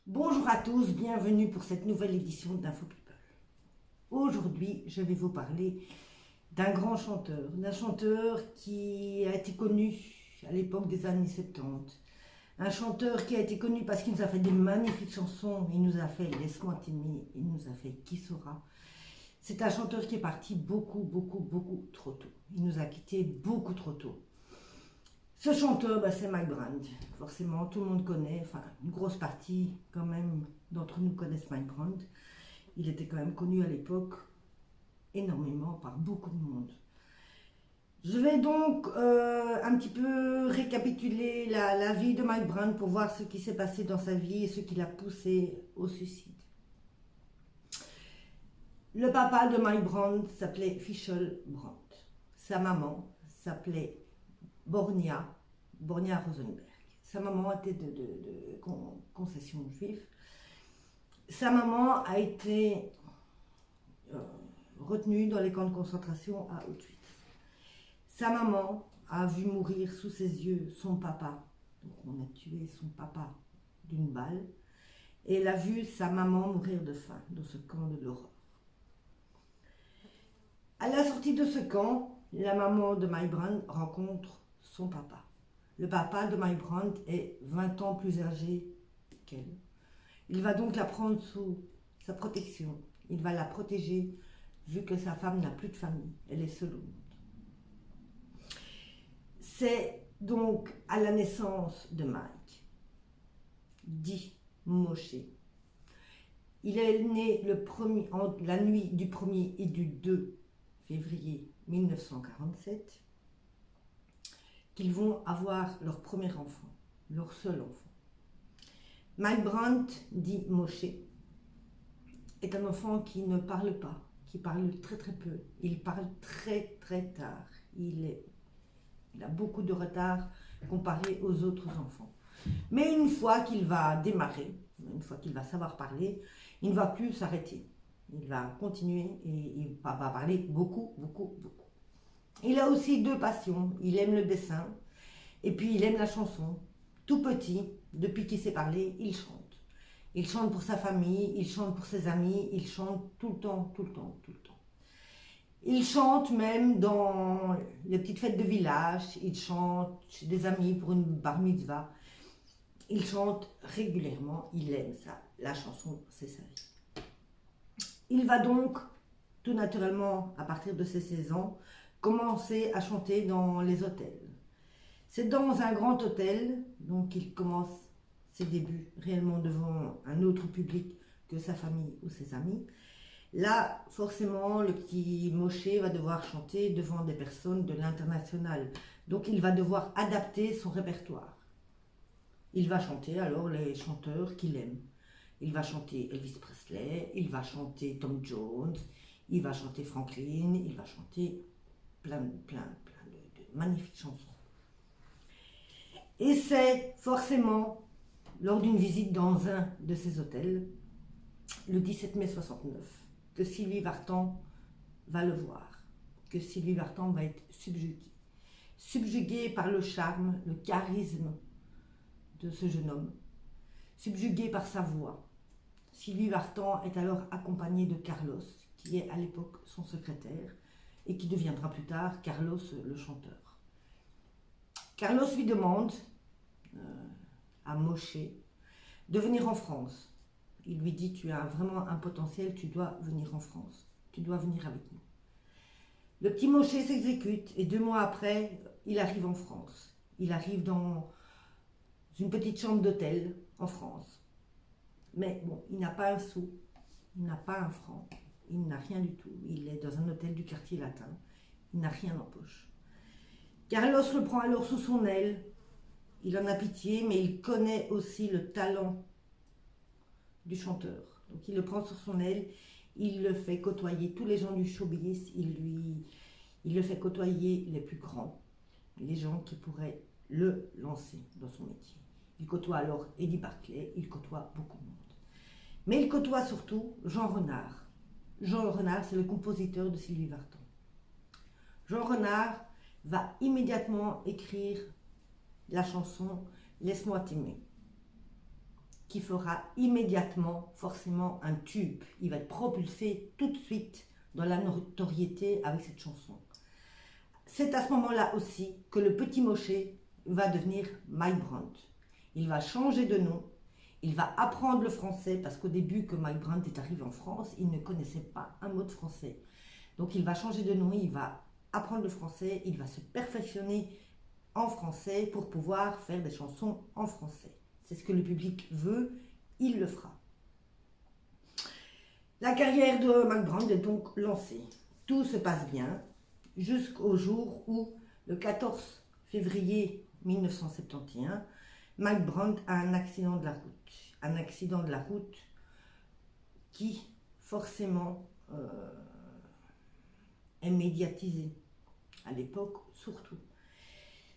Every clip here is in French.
Bonjour à tous, bienvenue pour cette nouvelle édition d'Info People. Aujourd'hui, je vais vous parler d'un grand chanteur, d'un chanteur qui a été connu à l'époque des années 70. Un chanteur qui a été connu parce qu'il nous a fait des magnifiques chansons, il nous a fait Laisse-moi t'aimer, il nous a fait Qui sera. C'est un chanteur qui est parti beaucoup trop tôt. Il nous a quittés beaucoup trop tôt. Ce chanteur, c'est Mike Brand. Forcément, tout le monde connaît, enfin, une grosse partie quand même d'entre nous connaissent Mike Brand. Il était quand même connu à l'époque énormément par beaucoup de monde. Je vais donc un petit peu récapituler la vie de Mike Brand pour voir ce qui s'est passé dans sa vie et ce qui l'a poussé au suicide. Le papa de Mike Brand s'appelait Fischl Brand. Sa maman s'appelait Bornia Rosenberg. Sa maman était de concession juive. Sa maman a été retenue dans les camps de concentration à Auschwitz. Sa maman a vu mourir sous ses yeux son papa. Donc on a tué son papa d'une balle. Et elle a vu sa maman mourir de faim dans ce camp de l'horreur. À la sortie de ce camp, la maman de Mike Brand rencontre son papa. Le papa de Mike Brand est 20 ans plus âgé qu'elle. Il va donc la prendre sous sa protection. Il va la protéger vu que sa femme n'a plus de famille. Elle est seule au monde. C'est donc à la naissance de Mike, dit Moshe. Il est né la nuit du 1er et du 2 février 1947. Qu'ils vont avoir leur premier enfant, leur seul enfant. Mike Brand, dit Moshe, est un enfant qui ne parle pas, qui parle très peu. Il parle très tard. Il a beaucoup de retard comparé aux autres enfants. Mais une fois qu'il va démarrer, une fois qu'il va savoir parler, il ne va plus s'arrêter. Il va continuer et il va parler beaucoup. Il a aussi deux passions, il aime le dessin et puis il aime la chanson. Tout petit, depuis qu'il sait parler, il chante. Il chante pour sa famille, il chante pour ses amis, il chante tout le temps. Il chante même dans les petites fêtes de village, il chante chez des amis pour une bar mitzvah. Il chante régulièrement, il aime ça. La chanson, c'est sa vie. Il va donc, tout naturellement, à partir de ses 16 ans, commencer à chanter dans les hôtels. C'est dans un grand hôtel, donc il commence ses débuts réellement devant un autre public que sa famille ou ses amis. Là, forcément, le petit Moshe va devoir chanter devant des personnes de l'international. Donc il va devoir adapter son répertoire. Il va chanter alors les chanteurs qu'il aime. Il va chanter Elvis Presley, il va chanter Tom Jones, il va chanter Franklin, il va chanter plein de magnifiques chansons. Et c'est forcément lors d'une visite dans un de ces hôtels, le 17 mai 69, que Sylvie Vartan va le voir, que Sylvie Vartan va être subjuguée. Subjuguée par le charme, le charisme de ce jeune homme, subjuguée par sa voix. Sylvie Vartan est alors accompagnée de Carlos, qui est à l'époque son secrétaire, et qui deviendra plus tard Carlos le chanteur. Carlos lui demande à Moshe de venir en France. Il lui dit, tu as vraiment un potentiel, tu dois venir en France, tu dois venir avec nous. Le petit Moshe s'exécute et 2 mois après, il arrive en France. Il arrive dans une petite chambre d'hôtel en France. Mais bon, il n'a pas un sou, il n'a pas un franc, il n'a rien du tout. Il est dans un hôtel du quartier latin, il n'a rien en poche. Carlos le prend alors sous son aile, il en a pitié, mais il connaît aussi le talent du chanteur. Donc il le prend sur son aile, il le fait côtoyer tous les gens du showbiz, il le fait côtoyer les plus grands, les gens qui pourraient le lancer dans son métier. Il côtoie alors Eddie Barclay, il côtoie beaucoup de monde. Mais il côtoie surtout Jean Renard. Jean Renard, c'est le compositeur de Sylvie Vartan. Jean Renard va immédiatement écrire la chanson Laisse-moi t'aimer, qui fera immédiatement forcément un tube. Il va être propulsé tout de suite dans la notoriété avec cette chanson. C'est à ce moment-là aussi que le petit Mosché va devenir Mike Brandt. Il va changer de nom, il va apprendre le français parce qu'au début que Mike Brandt est arrivé en France, il ne connaissait pas un mot de français. Donc il va changer de nom, il va apprendre le français, il va se perfectionner en français pour pouvoir faire des chansons en français. C'est ce que le public veut, il le fera. La carrière de Mike Brandt est donc lancée. Tout se passe bien jusqu'au jour où, le 14 février 1971, Mike Brandt a un accident de la route. Un accident de la route qui, forcément, est médiatisé. À l'époque, surtout.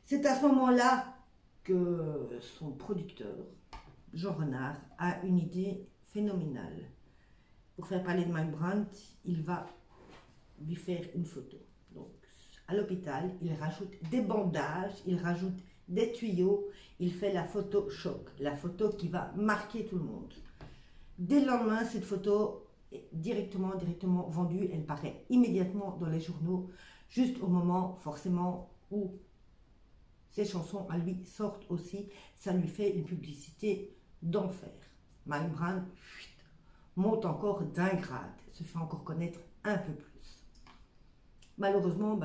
C'est à ce moment-là que son producteur, Jean Renard, a une idée phénoménale. Pour faire parler de Mike Brandt, il va lui faire une photo. Donc, à l'hôpital, il rajoute des bandages, il rajoute des tuyaux, il fait la photo choc, la photo qui va marquer tout le monde. Dès le lendemain, cette photo est directement vendue, elle paraît immédiatement dans les journaux, juste au moment, forcément, où ces chansons à lui sortent aussi, ça lui fait une publicité d'enfer. Mike Brandt monte encore d'un grade, se fait encore connaître un peu plus. Malheureusement,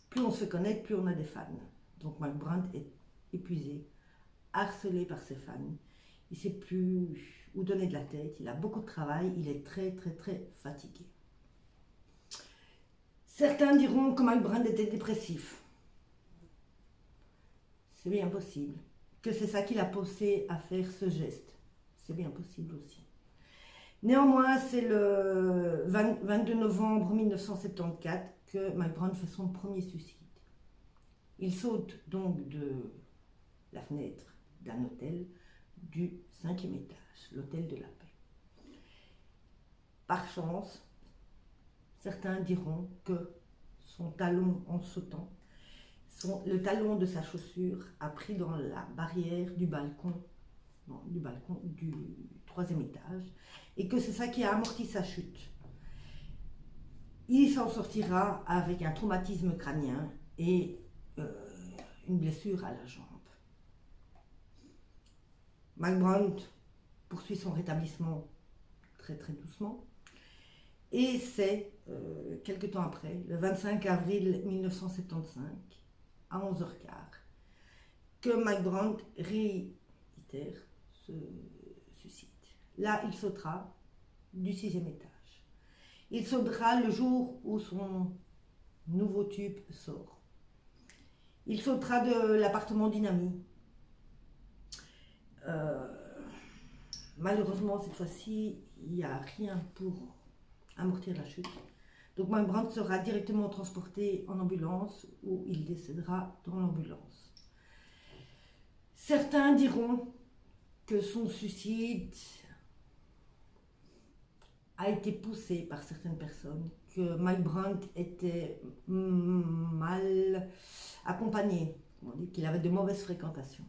plus on se fait connaître, plus on a des fans. Donc Mike Brandt est épuisé, harcelé par ses fans. Il ne sait plus où donner de la tête, il a beaucoup de travail, il est très fatigué. Certains diront que Mike Brandt était dépressif. C'est bien possible. Que c'est ça qui l'a poussé à faire ce geste. C'est bien possible aussi. Néanmoins, c'est le 22 novembre 1974 que Mike Brandt fait son premier suicide. Il saute donc de la fenêtre d'un hôtel du 5e étage, l'hôtel de la paix. Par chance, certains diront que son talon en sautant, le talon de sa chaussure a pris dans la barrière du balcon du 3e étage et que c'est ça qui a amorti sa chute. Il s'en sortira avec un traumatisme crânien et une blessure à la jambe. Mike Brandt poursuit son rétablissement très doucement et c'est quelque temps après, le 25 avril 1975, à 11h15, que Mike Brandt réitère ce suicide. Là, il sautera du 6e étage. Il sautera le jour où son nouveau tube sort. Il sautera de l'appartement d'une amie. Malheureusement, cette fois-ci, il n'y a rien pour amortir la chute. Donc Mike Brandt sera directement transporté en ambulance où il décédera dans l'ambulance. Certains diront que son suicide a été poussé par certaines personnes, que Mike Brandt était mal accompagné, on dit qu'il avait de mauvaises fréquentations.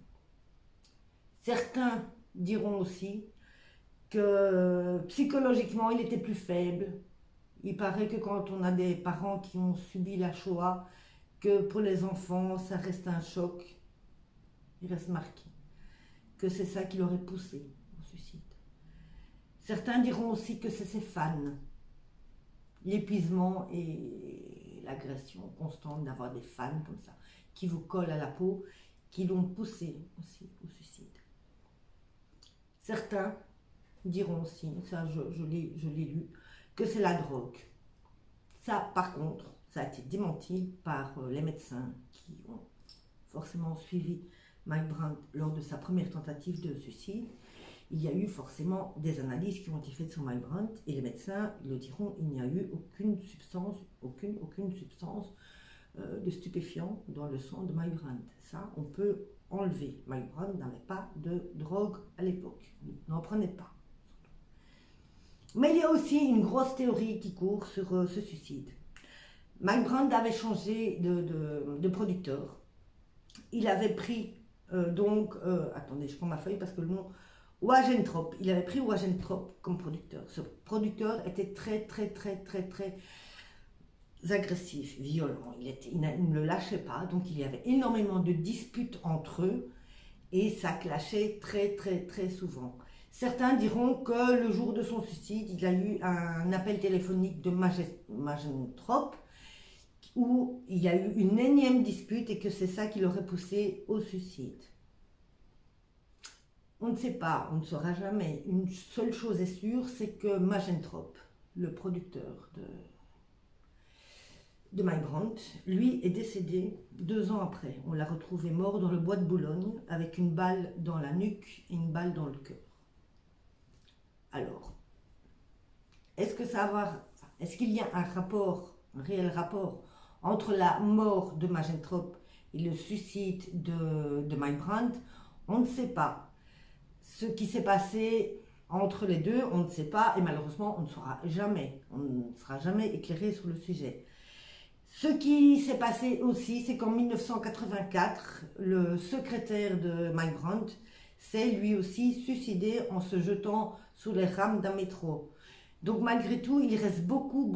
Certains diront aussi que psychologiquement il était plus faible. Il paraît que quand on a des parents qui ont subi la Shoah, que pour les enfants ça reste un choc, il reste marqué, que c'est ça qui l'aurait poussé au suicide. Certains diront aussi que c'est ses fans, l'épuisement et l'agression constante d'avoir des fans comme ça, qui vous collent à la peau, qui l'ont poussé aussi au suicide. Certains diront aussi, ça je l'ai lu, que c'est la drogue. Ça, par contre, ça a été démenti par les médecins qui ont forcément suivi Mike Brandt lors de sa première tentative de suicide. Il y a eu forcément des analyses qui ont été faites sur Mike Brandt et les médecins le diront, il n'y a eu aucune substance de stupéfiant dans le sang de Mike Brandt. Ça, on peut enlever. Mike Brandt n'avait pas de drogue à l'époque, il n'en prenait pas. Mais il y a aussi une grosse théorie qui court sur ce suicide. Mike Brandt avait changé de producteur. Il avait pris attendez, je prends ma feuille parce que le nom Wagentrop, il avait pris Wagentrop comme producteur. Ce producteur était très agressif, violent. Il ne le lâchait pas, donc il y avait énormément de disputes entre eux et ça clashait très souvent. Certains diront que le jour de son suicide, il a eu un appel téléphonique de Wagentrop où il y a eu une énième dispute et que c'est ça qui l'aurait poussé au suicide. On ne sait pas, on ne saura jamais. Une seule chose est sûre, c'est que Wagentrop, le producteur de Mike Brandt, lui est décédé 2 ans après. On l'a retrouvé mort dans le bois de Boulogne avec une balle dans la nuque et une balle dans le cœur. Alors, est-ce qu'il y a un réel rapport entre la mort de Wagentrop et le suicide de Mike Brandt? On ne sait pas. Ce qui s'est passé entre les deux, on ne sait pas et malheureusement on ne saura jamais. On ne sera jamais éclairé sur le sujet. Ce qui s'est passé aussi, c'est qu'en 1984, le secrétaire de Mike Brandt s'est lui aussi suicidé en se jetant sous les rames d'un métro. Donc malgré tout, il reste beaucoup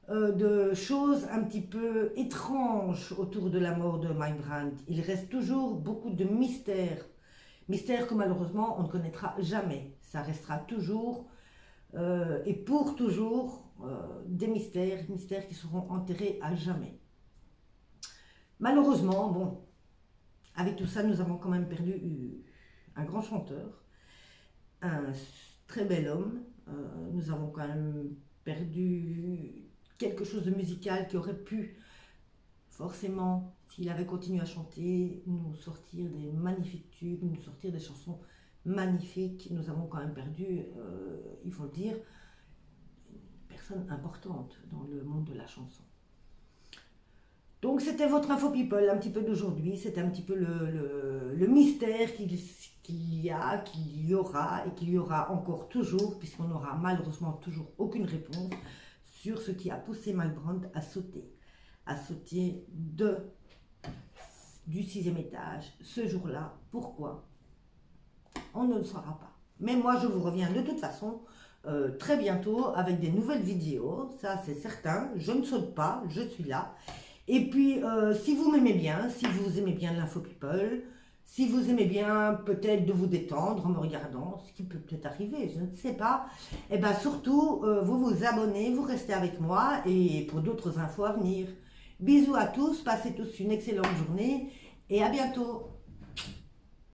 de choses un petit peu étranges autour de la mort de Mike Brandt. Il reste toujours beaucoup de mystères. Mystères que malheureusement on ne connaîtra jamais. Ça restera toujours et pour toujours des mystères qui seront enterrés à jamais. Malheureusement, bon, avec tout ça, nous avons quand même perdu un grand chanteur, un très bel homme. Nous avons quand même perdu quelque chose de musical qui aurait pu forcément, s'il avait continué à chanter, nous sortir des magnifiques tubes, nous sortir des chansons magnifiques. Nous avons quand même perdu, il faut le dire, une personne importante dans le monde de la chanson. Donc c'était votre Info People un petit peu d'aujourd'hui, c'était un petit peu le mystère qu'il y aura et qu'il y aura encore toujours, puisqu'on n'aura malheureusement toujours aucune réponse sur ce qui a poussé Mike Brandt à sauter du 6e étage ce jour-là. Pourquoi? On ne le saura pas. Mais moi, je vous reviens de toute façon très bientôt avec des nouvelles vidéos. Ça, c'est certain. Je ne saute pas, je suis là. Et puis, si vous m'aimez bien, si vous aimez bien l'Info People, si vous aimez bien peut-être de vous détendre en me regardant, ce qui peut peut-être arriver, je ne sais pas, et bien surtout, vous vous abonnez, vous restez avec moi et pour d'autres infos à venir. Bisous à tous, passez tous une excellente journée et à bientôt.